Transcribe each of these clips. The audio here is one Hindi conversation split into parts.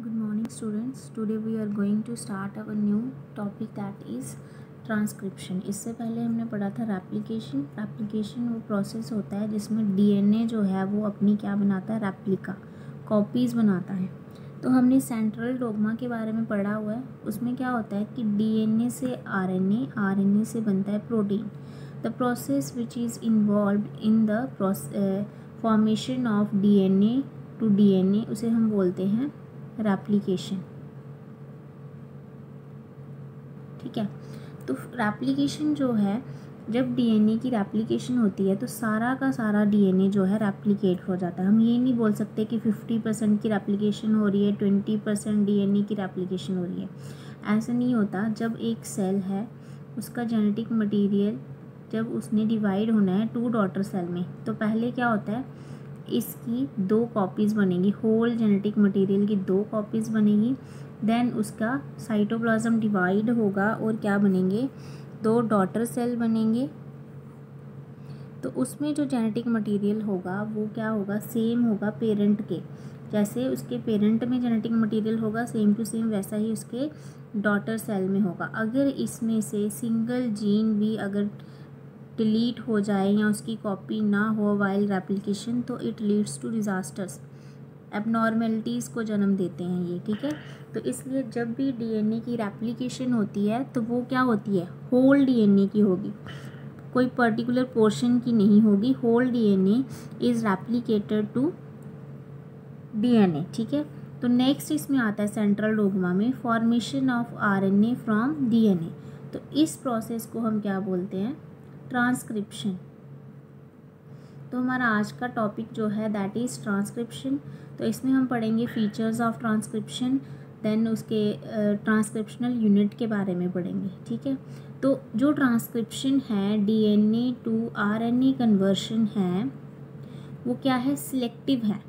Good morning students. Today we are going to start our new topic that is transcription. इससे पहले हमने पढ़ा था रेप्लिकेशन वो प्रोसेस होता है जिसमें डीएनए जो है वो अपनी क्या बनाता है, रेप्लिका, कॉपीज़ बनाता है। तो हमने सेंट्रल डोग्मा के बारे में पढ़ा हुआ है। उसमें क्या होता है कि डीएनए से आरएनए, आरएनए से बनता है protein. The process which is involved in the formation of DNA to DNA उसे हम बोलते हैं रेप्लिकेशन। ठीक है, तो रेप्लिकेशन जो है, जब डीएनए की रेप्लिकेशन होती है तो सारा का सारा डीएनए जो है रेप्लिकेट हो जाता है। हम ये नहीं बोल सकते कि 50% की रेप्लिकेशन हो रही है, 20% डीएनए की रेप्लिकेशन हो रही है। ऐसा नहीं होता। जब एक सेल है उसका जेनेटिक मटेरियल जब उसने डिवाइड होना है 2 डॉटर सेल में, तो पहले क्या होता है, इसकी 2 कॉपीज़ बनेगी, होल जेनेटिक मटेरियल की 2 कॉपीज़ बनेगी। देन उसका साइटोप्लाज्म डिवाइड होगा और क्या बनेंगे, 2 डॉटर सेल बनेंगे। तो उसमें जो जेनेटिक मटेरियल होगा वो क्या होगा, सेम होगा पेरेंट के। जैसे उसके पेरेंट में जेनेटिक मटेरियल होगा सेम टू सेम, वैसा ही उसके डॉटर सेल में होगा। अगर इसमें से सिंगल जीन भी अगर डिलीट हो जाए या उसकी कॉपी ना हो वाइल रेप्लिकेशन, तो it leads to disasters, abnormalities को जन्म देते हैं ये। ठीक है, तो इसलिए जब भी डीएनए की रेप्लिकेशन होती है तो वो क्या होती है, होल डीएनए की होगी, कोई पर्टिकुलर पोर्शन की नहीं होगी। Whole DNA is replicated to DNA. ठीक है, तो नेक्स्ट इसमें आता है सेंट्रल डोग्मा में formation of RNA from DNA. तो इस प्रोसेस को हम क्या बोलते हैं, ट्रांसक्रिप्शन। तो हमारा आज का टॉपिक जो है दैट इज़ ट्रांसक्रिप्शन। तो इसमें हम पढ़ेंगे फीचर्स ऑफ ट्रांसक्रिप्शन, देन उसके ट्रांसक्रिप्शनल यूनिट के बारे में पढ़ेंगे। ठीक है, तो जो ट्रांसक्रिप्शन है, डीएनए टू आरएनए कन्वर्शन है, वो क्या है, सिलेक्टिव है।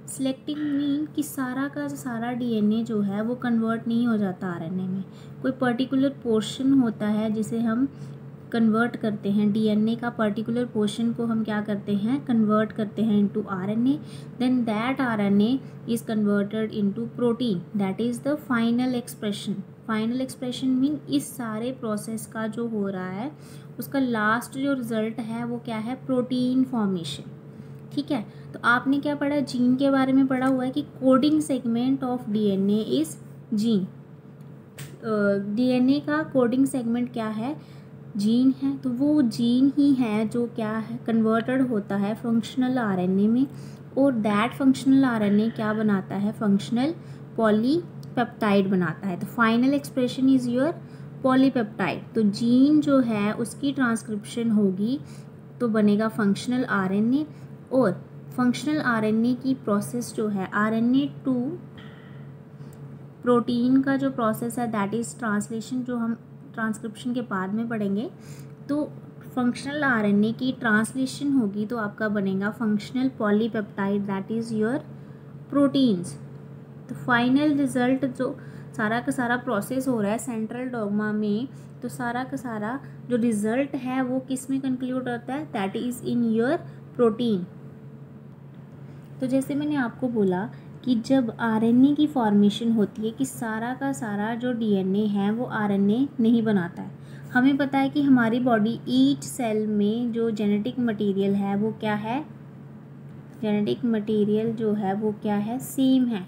सिलेक्टिव मीन कि सारा का सारा डीएनए जो है वो कन्वर्ट नहीं हो जाता आरएनए में। कोई पर्टिकुलर पोर्शन होता है जिसे हम कन्वर्ट करते हैं, डीएनए का पर्टिकुलर पोर्शन को हम क्या करते हैं, कन्वर्ट करते हैं into RNA. Then that RNA is converted into protein, that is the final expression. Final expression mean इस सारे प्रोसेस का जो हो रहा है उसका लास्ट जो रिजल्ट है वो क्या है, प्रोटीन फॉर्मेशन। ठीक है, तो आपने क्या पढ़ा, जीन के बारे में पढ़ा हुआ है कि coding segment of DNA is gene. DNA का कोडिंग सेगमेंट क्या है, जीन है। तो वो जीन ही है जो क्या है, कन्वर्टेड होता है फंक्शनल आरएनए में, और दैट फंक्शनल आरएनए क्या बनाता है, फंक्शनल पॉलीपेप्टाइड बनाता है। तो final expression is your polypeptide. तो जीन जो है उसकी ट्रांसक्रिप्शन होगी तो बनेगा फंक्शनल आरएनए, और फंक्शनल आरएनए की प्रोसेस जो है, आरएनए टू प्रोटीन का जो प्रोसेस है दैट इज़ ट्रांसलेशन, जो हम ट्रांसक्रिप्शन के बाद में पढ़ेंगे। तो फंक्शनल आरएनए की ट्रांसलेशन होगी तो आपका बनेगा functional polypeptide, that is your proteins. तो फाइनल रिजल्ट जो सारा का सारा प्रोसेस हो रहा है सेंट्रल डोग्मा में, तो सारा का सारा जो रिजल्ट है वो किस में कंक्लूड होता है, that is in your protein. तो जैसे मैंने आपको बोला कि जब आरएनए की फॉर्मेशन होती है कि सारा का सारा जो डीएनए है वो आरएनए नहीं बनाता है। हमें पता है कि हमारी बॉडी ईच सेल में जो जेनेटिक मटेरियल है वो क्या है, जेनेटिक मटेरियल जो है वो क्या है, सेम है।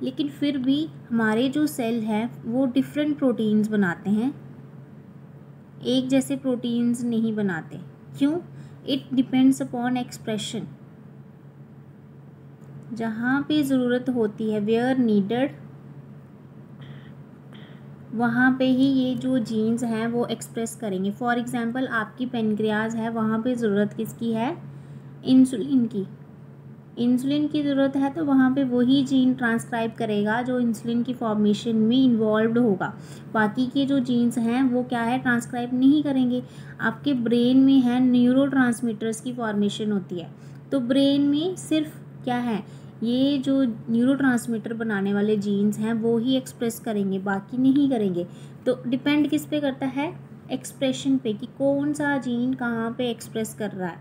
लेकिन फिर भी हमारे जो सेल हैं वो डिफरेंट प्रोटीन्स बनाते हैं, एक जैसे प्रोटीन्स नहीं बनाते। क्यों, इट डिपेंड्स अपॉन एक्सप्रेशन। जहाँ पे ज़रूरत होती है, वेयर नीडेड, वहाँ पे ही ये जो जीन्स हैं वो एक्सप्रेस करेंगे। फॉर एग्जांपल आपकी पेनक्रियाज है, वहाँ पे ज़रूरत किसकी है, इंसुलिन की। इंसुलिन की ज़रूरत है तो वहाँ पे वही जीन ट्रांसक्राइब करेगा जो इंसुलिन की फॉर्मेशन में इन्वॉल्व होगा। बाकी के जो जीन्स हैं वो क्या है, ट्रांसक्राइब नहीं करेंगे। आपके ब्रेन में है, न्यूरोट्रांसमीटर्स की फॉर्मेशन होती है, तो ब्रेन में सिर्फ क्या है, ये जो न्यूरोट्रांसमीटर बनाने वाले जीन्स हैं वो ही एक्सप्रेस करेंगे, बाकी नहीं करेंगे। तो डिपेंड किस पे करता है, एक्सप्रेशन पे, कि कौन सा जीन कहाँ पे एक्सप्रेस कर रहा है।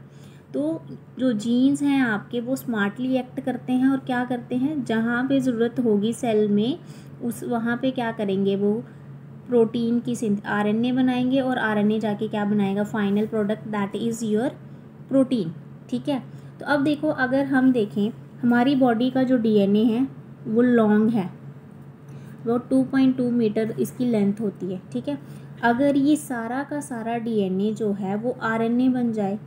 तो जो जीन्स हैं आपके वो स्मार्टली एक्ट करते हैं और क्या करते हैं, जहाँ पे ज़रूरत होगी सेल में उस वहाँ पे क्या करेंगे, वो प्रोटीन की आरएनए बनाएंगे और आरएनए जाके क्या बनाएगा, final product that is your protein. ठीक है। तो अब देखो, अगर हम देखें हमारी बॉडी का जो डीएनए है वो लॉन्ग है, वो 2.2 मीटर इसकी लेंथ होती है। ठीक है। अगर ये सारा का सारा डीएनए जो है वो आरएनए बन जाए,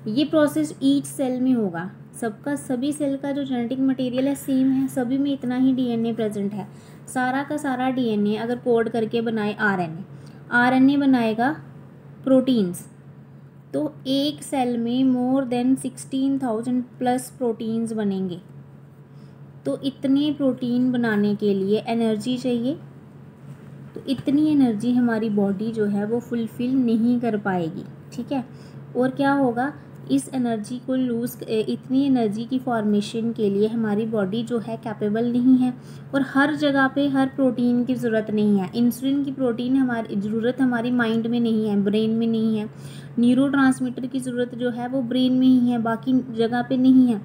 ये प्रोसेस ईच सेल में होगा, सबका सभी सेल का जो जेनेटिक मटेरियल है सेम है, सभी में इतना ही डीएनए प्रेजेंट है। सारा का सारा डीएनए अगर कोड करके बनाए आरएनए, आरएनए बनाएगा प्रोटीन्स, तो एक सेल में मोर देन 16,000 प्लस प्रोटीन्स बनेंगे। तो इतने प्रोटीन बनाने के लिए एनर्जी चाहिए, तो इतनी एनर्जी हमारी बॉडी जो है वो फुलफ़िल नहीं कर पाएगी। ठीक है। और क्या होगा, इस एनर्जी को इतनी एनर्जी की फॉर्मेशन के लिए हमारी बॉडी जो है कैपेबल नहीं है, और हर जगह पे हर प्रोटीन की ज़रूरत नहीं है। इंसुलिन की प्रोटीन हमारी ज़रूरत हमारी माइंड में नहीं है, ब्रेन में नहीं है। न्यूरोट्रांसमीटर की ज़रूरत जो है वो ब्रेन में ही है, बाकी जगह पे नहीं है।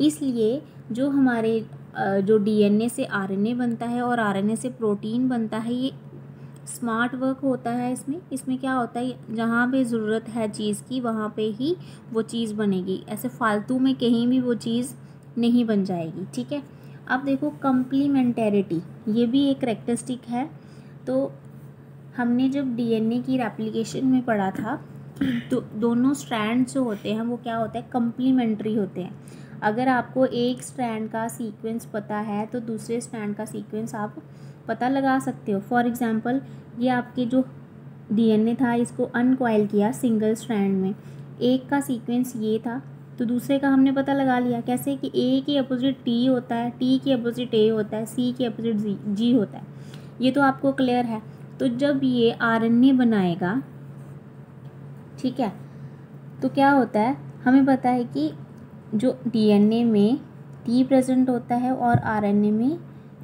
इसलिए जो हमारे जो डीएनए से आरएनए बनता है और आरएनए से प्रोटीन बनता है, ये स्मार्ट वर्क होता है। इसमें क्या होता है, जहाँ पे ज़रूरत है चीज़ की वहाँ पे ही वो चीज़ बनेगी, ऐसे फालतू में कहीं भी वो चीज़ नहीं बन जाएगी। ठीक है। अब देखो कम्प्लीमेंटेरिटी, ये भी एक कैरेक्टरिस्टिक है। तो हमने जब डीएनए की रेप्लिकेशन में पढ़ा था तो दोनों स्ट्रैंड जो होते हैं वो क्या होता है, कम्प्लीमेंट्री होते हैं। अगर आपको एक स्ट्रैंड का सीक्वेंस पता है तो दूसरे स्ट्रैंड का सीक्वेंस आप पता लगा सकते हो। फॉर एग्ज़ाम्पल, ये आपके जो डीएनए था इसको अनकॉइल किया सिंगल स्ट्रैंड में, एक का सीक्वेंस ये था तो दूसरे का हमने पता लगा लिया। कैसे कि ए के अपोजिट टी होता है, टी के अपोजिट ए होता है, सी के अपोजिट जी होता है। ये तो आपको क्लियर है। तो जब ये आरएनए बनाएगा, ठीक है, तो क्या होता है, हमें पता है कि जो डीएनए में टी प्रेजेंट होता है और आरएनए में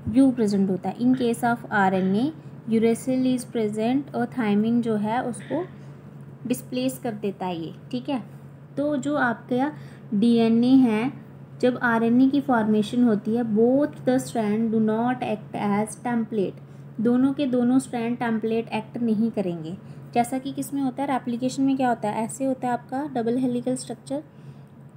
यू प्रेजेंट होता है। In case of RNA uracil is present और थायमिन जो है उसको डिस्प्लेस कर देता है ये। ठीक है। तो जो आपका डीएनए है, जब आरएनए की फॉर्मेशन होती है, both the strand do not act as template, दोनों के दोनों स्ट्रैंड टेम्पलेट एक्ट नहीं करेंगे। जैसा कि किस में होता है, रेप्लिकेशन में क्या होता है, ऐसे होता है आपका डबल हेलिकल स्ट्रक्चर,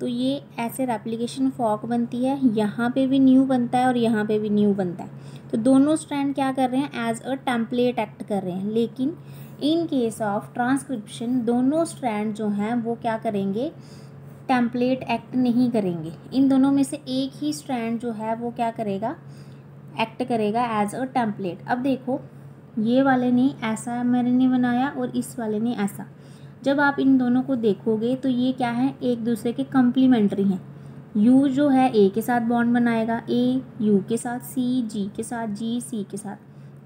तो ये ऐसे रेप्लिकेशन फॉक बनती है, यहाँ पे भी न्यू बनता है और यहाँ पे भी न्यू बनता है। तो दोनों स्ट्रैंड क्या कर रहे हैं, एज अ टेम्पलेट एक्ट कर रहे हैं। लेकिन इन केस ऑफ ट्रांसक्रिप्शन दोनों स्ट्रैंड जो हैं वो क्या करेंगे, टेम्पलेट एक्ट नहीं करेंगे। इन दोनों में से एक ही स्ट्रैंड जो है वो क्या करेगा, एक्ट करेगा एज अ टेम्पलेट। अब देखो, ये वाले ने ऐसा एमआरएनए बनाया और इस वाले ने ऐसा। जब आप इन दोनों को देखोगे तो ये क्या है, एक दूसरे के कम्प्लीमेंट्री हैं। यू जो है ए के साथ बॉन्ड बनाएगा, ए यू के साथ, सी जी के साथ, जी सी के साथ।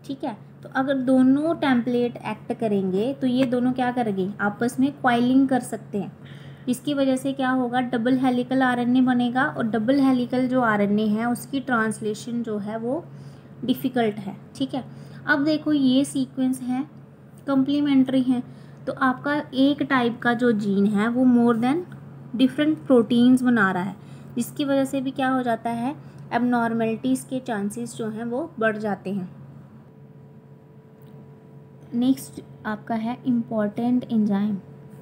ठीक है। तो अगर दोनों टेम्पलेट एक्ट करेंगे तो ये दोनों क्या करेंगे, आपस में क्वाइलिंग कर सकते हैं। इसकी वजह से क्या होगा, डबल हेलिकल आरएनए बनेगा और डबल हेलिकल जो आरएनए है उसकी ट्रांसलेशन जो है वो डिफ़िकल्ट है। ठीक है। अब देखो, ये सीक्वेंस है कम्प्लीमेंट्री हैं, तो आपका एक टाइप का जो जीन है वो मोर देन डिफरेंट प्रोटीन्स बना रहा है, जिसकी वजह से भी क्या हो जाता है, एबनॉर्मलिटीज़ के चांसेस जो हैं वो बढ़ जाते हैं। नेक्स्ट आपका है इम्पॉर्टेंट एंजाइम,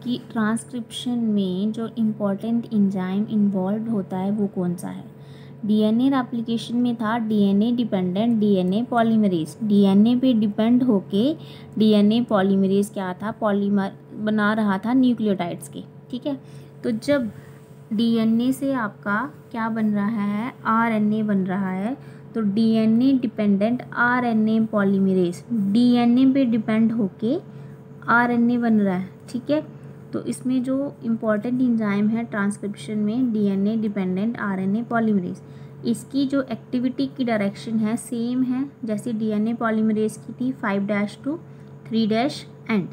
कि ट्रांसक्रिप्शन में जो इम्पॉर्टेंट एंजाइम इन्वॉल्व होता है वो कौन सा है। डीएनए रेप्लिकेशन में था DNA dependent DNA polymerase, DNA पे डिपेंड होके डीएनए पॉलीमरेज क्या था, पॉलीमर बना रहा था न्यूक्लियोटाइड्स के। ठीक है। तो जब डीएनए से आपका क्या बन रहा है, आरएनए बन रहा है, तो DNA dependent RNA polymerase, DNA पे डिपेंड होके आरएनए बन रहा है। ठीक है। तो इसमें जो इम्पॉर्टेंट एंजाइम है ट्रांसक्रिप्शन में, डीएनए डिपेंडेंट आरएनए पॉलीमरेज, इसकी जो एक्टिविटी की डायरेक्शन है सेम है जैसे डीएनए पॉलीमरेज की थी, 5' to 3' एंड।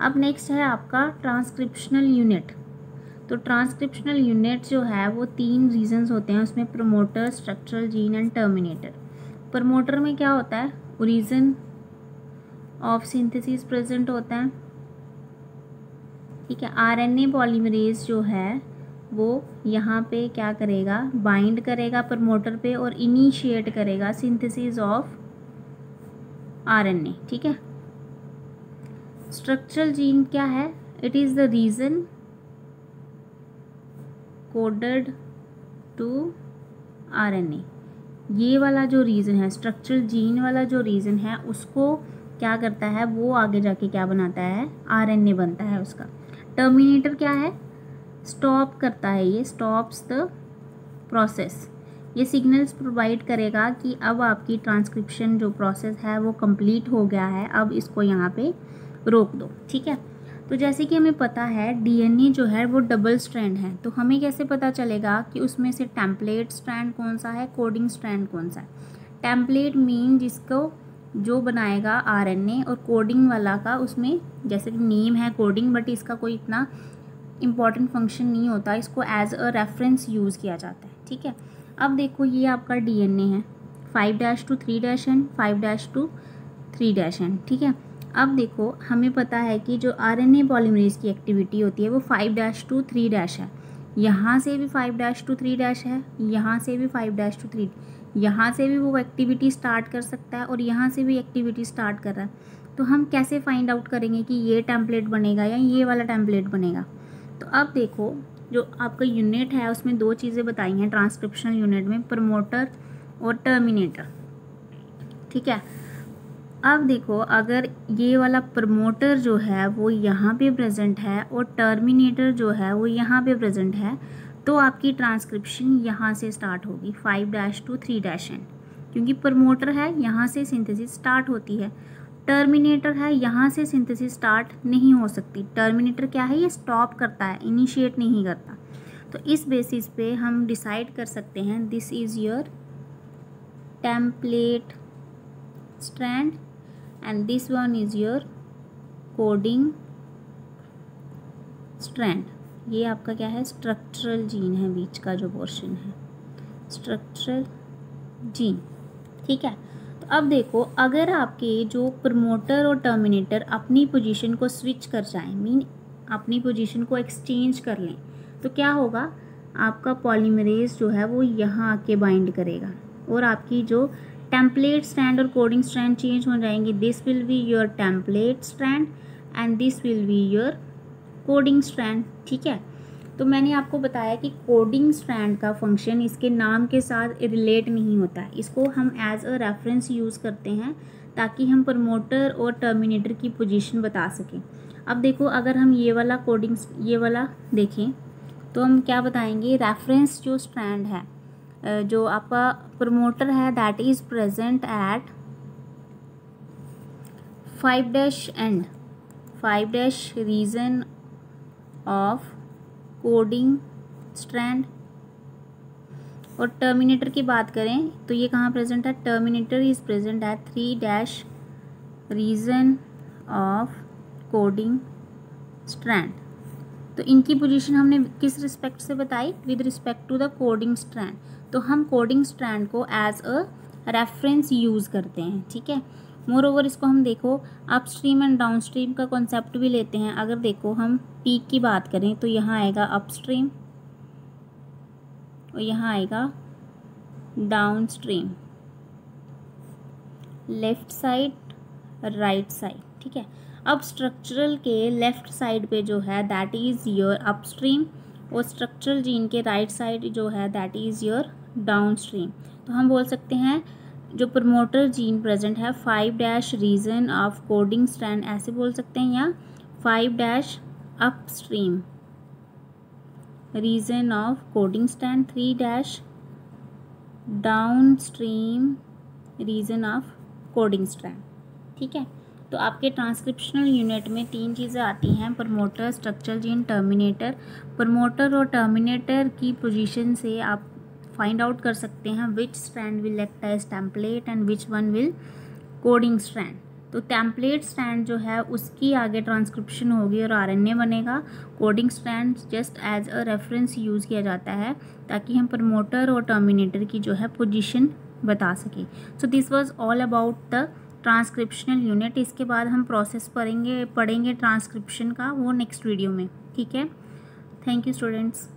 अब नेक्स्ट है आपका ट्रांसक्रिप्शनल यूनिट। तो ट्रांसक्रिप्शनल यूनिट जो है वो 3 रीजन्स होते हैं उसमें, promoter, structural gene and terminator. Promoter में क्या होता है, ओरिजिन ऑफ सिंथेसिस प्रेजेंट होता है, ठीक है। आरएनए पॉलीमरेज जो है वो यहाँ पे क्या करेगा, बाइंड करेगा प्रमोटर पे और इनिशिएट करेगा सिंथेसिस ऑफ आरएनए। ठीक है। स्ट्रक्चरल जीन क्या है, it is the region coded to RNA. ये वाला जो रीजन है, स्ट्रक्चरल जीन वाला जो रीजन है, उसको क्या करता है, वो आगे जाके क्या बनाता है, आरएनए बनता है उसका। टर्मिनेटर क्या है, स्टॉप करता है, ये स्टॉप्स द प्रोसेस। ये सिग्नल्स प्रोवाइड करेगा कि अब आपकी ट्रांसक्रिप्शन जो प्रोसेस है वो कंप्लीट हो गया है, अब इसको यहाँ पे रोक दो। ठीक है। तो जैसे कि हमें पता है डीएनए जो है वो डबल स्ट्रैंड है, तो हमें कैसे पता चलेगा कि उसमें से टेम्पलेट स्ट्रैंड कौन सा है, कोडिंग स्ट्रैंड कौन सा है। टेम्पलेट मीन जिसको जो बनाएगा आरएनए, और कोडिंग वाला का उसमें जैसे कि नेम है कोडिंग, बट इसका कोई इतना इम्पॉर्टेंट फंक्शन नहीं होता, इसको एज अ रेफरेंस यूज़ किया जाता है। ठीक है। अब देखो ये आपका डीएनए है, 5' to 3' 5' to 3'। ठीक है। अब देखो हमें पता है कि जो आरएनए पॉलीमरेज की एक्टिविटी होती है वो 5' to 3' है। यहाँ से भी 5' to 3' है, यहाँ से भी 5' to 3, यहाँ से भी वो एक्टिविटी स्टार्ट कर सकता है और यहाँ से भी एक्टिविटी स्टार्ट कर रहा है। तो हम कैसे फाइंड आउट करेंगे कि ये टेम्पलेट बनेगा या ये वाला टेम्पलेट बनेगा। तो अब देखो जो आपका यूनिट है उसमें दो चीज़ें बताई हैं ट्रांसक्रिप्शनल यूनिट में, प्रमोटर और टर्मिनेटर। ठीक है। अब देखो अगर ये वाला प्रमोटर जो है वो यहाँ पे प्रेजेंट है और टर्मिनेटर जो है वो यहाँ पे प्रेजेंट है, तो आपकी ट्रांसक्रिप्शन यहाँ से स्टार्ट होगी 5' to 3', क्योंकि प्रमोटर है यहाँ से सिंथेसिस स्टार्ट होती है, टर्मिनेटर है यहाँ से सिंथेसिस स्टार्ट नहीं हो सकती। टर्मिनेटर क्या है, ये स्टॉप करता है, इनिशिएट नहीं करता। तो इस बेसिस पे हम डिसाइड कर सकते हैं this is your template strand and this one is your coding strand. ये आपका क्या है, स्ट्रक्चरल जीन है, बीच का जो पोर्शन है स्ट्रक्चरल जीन। ठीक है। तो अब देखो अगर आपके जो प्रमोटर और टर्मिनेटर अपनी पोजीशन को स्विच कर जाएं, मीन अपनी पोजीशन को एक्सचेंज कर लें, तो क्या होगा, आपका पॉलीमरेज जो है वो यहाँ आके बाइंड करेगा और आपकी जो टेम्पलेट स्ट्रैंड और कोडिंग स्ट्रैंड चेंज हो जाएंगे। This will be your template strand and this will be your coding strand. ठीक है। तो मैंने आपको बताया कि कोडिंग स्ट्रैंड का फंक्शन इसके नाम के साथ रिलेट नहीं होता है, इसको हम एज अ रेफरेंस यूज़ करते हैं ताकि हम प्रमोटर और टर्मिनेटर की पोजीशन बता सकें। अब देखो अगर हम ये वाला कोडिंग ये वाला देखें तो हम क्या बताएंगे, रेफरेंस जो स्ट्रैंड है, जो आपका प्रमोटर है that is present at 5' and 5' region of coding strand. और टर्मिनेटर की बात करें तो ये कहाँ प्रेजेंट है, terminator is present at 3' region of coding strand. तो इनकी पोजीशन हमने किस रिस्पेक्ट से बताई, with respect to the coding strand. तो हम कोडिंग स्ट्रैंड को एज अ रेफरेंस यूज़ करते हैं। ठीक है। मोर ओवर इसको हम देखो अपस्ट्रीम एंड डाउनस्ट्रीम का कॉन्सेप्ट भी लेते हैं। अगर देखो हम पीक की बात करें तो यहाँ आएगा अपस्ट्रीम और यहाँ आएगा downstream, left side right side. ठीक है। अब स्ट्रक्चरल के लेफ़्ट साइड पे जो है दैट इज़ योर अपस्ट्रीम और स्ट्रक्चरल जीन के राइट साइड जो है दैट इज़ योर डाउनस्ट्रीम। तो हम बोल सकते हैं जो प्रमोटर जीन प्रेजेंट है 5' रीजन ऑफ कोडिंग स्ट्रैंड ऐसे बोल सकते हैं, या 5' upstream region of coding strand, 3' downstream region of coding strand. ठीक है। तो आपके ट्रांसक्रिप्शनल यूनिट में 3 चीज़ें आती हैं, promoter, structural gene, terminator. Promoter और टर्मिनेटर की पोजीशन से आप फाइंड आउट कर सकते हैं which strand will act as template and which one will coding strand. तो टेम्पलेट स्ट्रैंड जो है उसकी आगे ट्रांसक्रिप्शन होगी और आरएनए बनेगा। Coding strand just as a reference use किया जाता है ताकि हम प्रमोटर और टर्मिनेटर की जो है पोजीशन बता सकें। So this was all about the transcriptional unit. इसके बाद हम प्रोसेस पढ़ेंगे ट्रांसक्रिप्शन का, वो नेक्स्ट वीडियो में। ठीक है। Thank you students.